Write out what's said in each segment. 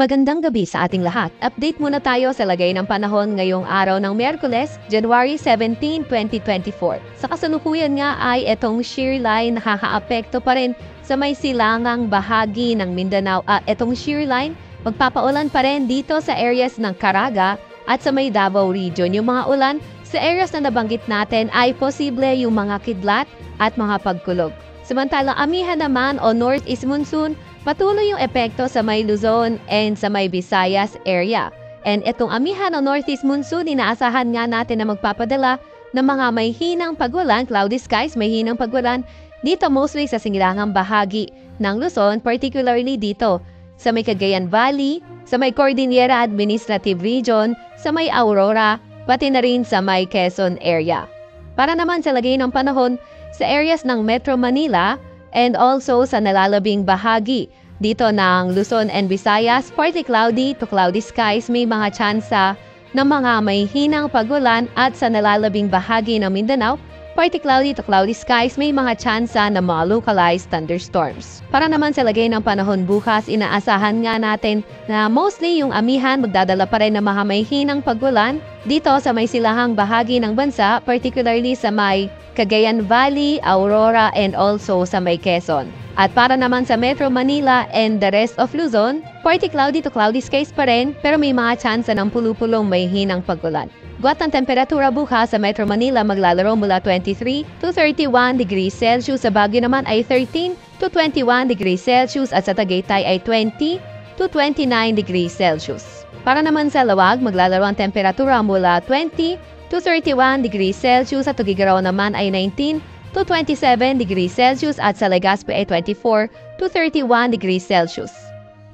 Magandang gabi sa ating lahat. Update muna tayo sa lagay ng panahon ngayong araw ng Miyerkules, January 17, 2024. Sa kasalukuyan nga ay itong shear line nakakaapekto pa rin sa may silangang bahagi ng Mindanao. Itong shear line magpapaulan pa rin dito sa areas ng Caraga at sa may Davao region. Yung mga ulan sa areas na nabanggit natin ay posible yung mga kidlat at mga pagkulog. Samantalang amihan naman o northeast monsoon, patuloy yung epekto sa may Luzon and sa may Visayas area. And itong amihan o northeast monsoon, inaasahan nga natin na magpapadala ng mga may hinang pagulan, cloudy skies, may hinang pagulan, dito mostly sa singilangang bahagi ng Luzon, particularly dito sa may Cagayan Valley, sa may Cordillera Administrative Region, sa may Aurora, pati na rin sa may Quezon area. Para naman sa lagay ng panahon, sa areas ng Metro Manila, and also sa nalalabing bahagi dito ng Luzon and Visayas, partly cloudy to cloudy skies, may mga tsansa ng mga may hinang pagulan at sa nalalabing bahagi ng Mindanao, partly cloudy to cloudy skies, may mga tsansa ng mga localized thunderstorms. Para naman sa lagay ng panahon bukas, inaasahan nga natin na mostly yung amihan magdadala pa rin ng mga may hinang pagulan dito sa may silahang bahagi ng bansa, particularly sa may Cagayan Valley, Aurora, and also sa may Quezon. At para naman sa Metro Manila and the rest of Luzon, partly cloudy to cloudy skies pa rin, pero may mga tsansa ng pulupulong may hinang pagulan. Guwat ng temperatura bukas sa Metro Manila maglalaro mula 23 to 31 degrees Celsius, sa Baguio naman ay 13 to 21 degrees Celsius at sa Tagaytay ay 20 to 29 degrees Celsius. Para naman sa Lawag, maglalaro ang temperatura mula 20 to 31 degrees Celsius at Tugigaraw naman ay 19 to 27 degrees Celsius at sa Legazpi ay 24 to 31 degrees Celsius.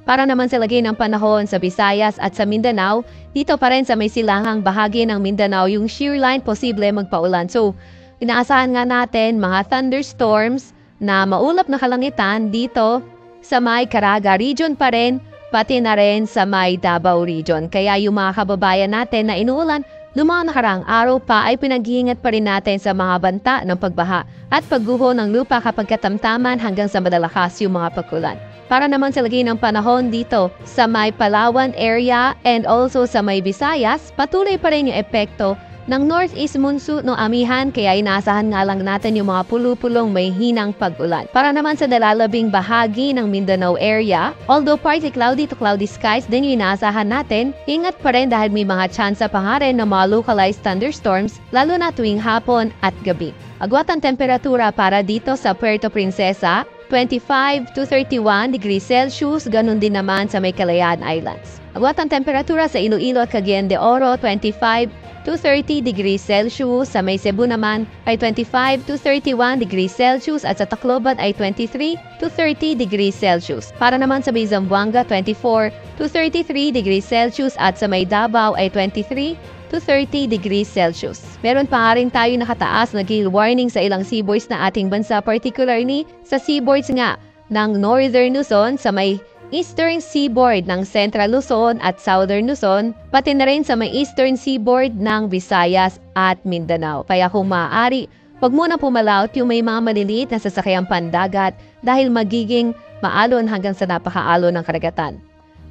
Para naman sa lagay ng panahon sa Visayas at sa Mindanao, dito pa rin sa may silangang bahagi ng Mindanao yung shear line posible magpaulan. So, inaasahan nga natin mga thunderstorms na maulap na kalangitan dito sa may Caraga region pa rin, pati na rin sa may Davao region. Kaya yung mga kababayan natin na inuulan, noong mga nakaraang araw pa ay pinag-iingat pa rin natin sa mga banta ng pagbaha at pagguho ng lupa kapag katamtaman hanggang sa madalakas yung mga pagkulan. Para naman sa lagay ng panahon dito sa may Palawan area and also sa may Visayas, patuloy pa rin yung epekto ng northeast monsoon no amihan, kaya inaasahan nga lang natin yung mga pulupulong may hinang pag-ulan. Para naman sa nalalabing bahagi ng Mindanao area, although partly cloudy to cloudy skies din yung inaasahan natin, ingat pa rin dahil may mga tsansa pa nga rin ng mga localized thunderstorms, lalo na tuwing hapon at gabi. Agwat ang temperatura para dito sa Puerto Princesa, 25 to 31 degrees Celsius, ganun din naman sa may Kalayaan Islands. Agwat ang temperatura sa Iloilo at Cagayan de Oro, 25 to 30 degrees Celsius. Sa may Cebu naman ay 25 to 31 degrees Celsius at sa Tacloban ay 23 to 30 degrees Celsius. Para naman sa may Zamboanga, 24 to 33 degrees Celsius at sa may Davao ay 23 to 30 degrees Celsius. Meron pa nga rin tayo nakataas na gale warning sa ilang seaboards na ating bansa, particularly sa seaboards nga ng Northern Luzon, sa may Eastern Seaboard ng Central Luzon at Southern Luzon, pati na rin sa may Eastern Seaboard ng Visayas at Mindanao. Kaya kung maaari, huwag muna pumalaut yung may mga maliliit na sasakyang pandagat dahil magiging maalon hanggang sa napakaalon ng karagatan.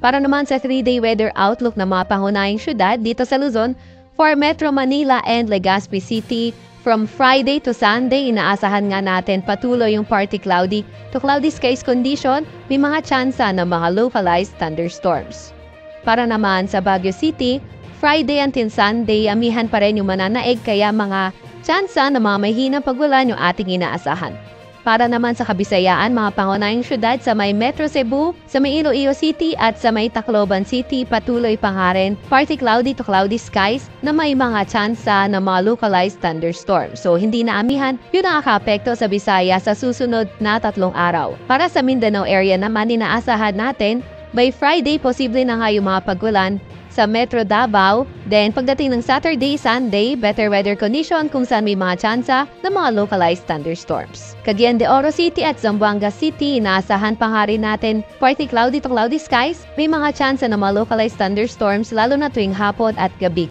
Para naman sa 3-day weather outlook ng mga pangunahing syudad dito sa Luzon, for Metro Manila and Legazpi City, from Friday to Sunday, inaasahan nga natin patuloy yung partly cloudy to cloudy skies condition, may mga tsansa ng mga localized thunderstorms. Para naman sa Baguio City, Friday until Sunday, amihan pa rin yung mananaig, kaya mga tsansa ng mga may hinang pagulan yung ating inaasahan. Para naman sa Kabisayaan, mga pangunahing syudad sa may Metro Cebu, sa may Iloilo City at sa may Tacloban City, patuloy pa nga rin partly cloudy to cloudy skies na may mga tsansa ng mga localized thunderstorms. So hindi na amihan, yun ang nakaka-apekto sa Visayas sa susunod na 3 araw. Para sa Mindanao area naman, inaasahan natin by Friday posible na nga yung mga pagulan sa Metro Davao. Then pagdating ng Saturday, Sunday, better weather condition kung saan may mga tsansa ng mga localized thunderstorms. Cagayan de Oro City at Zamboanga City, inaasahan pa nga rin natin partly cloudy to cloudy skies, may mga tsansa ng mga localized thunderstorms lalo na tuwing hapon at gabi.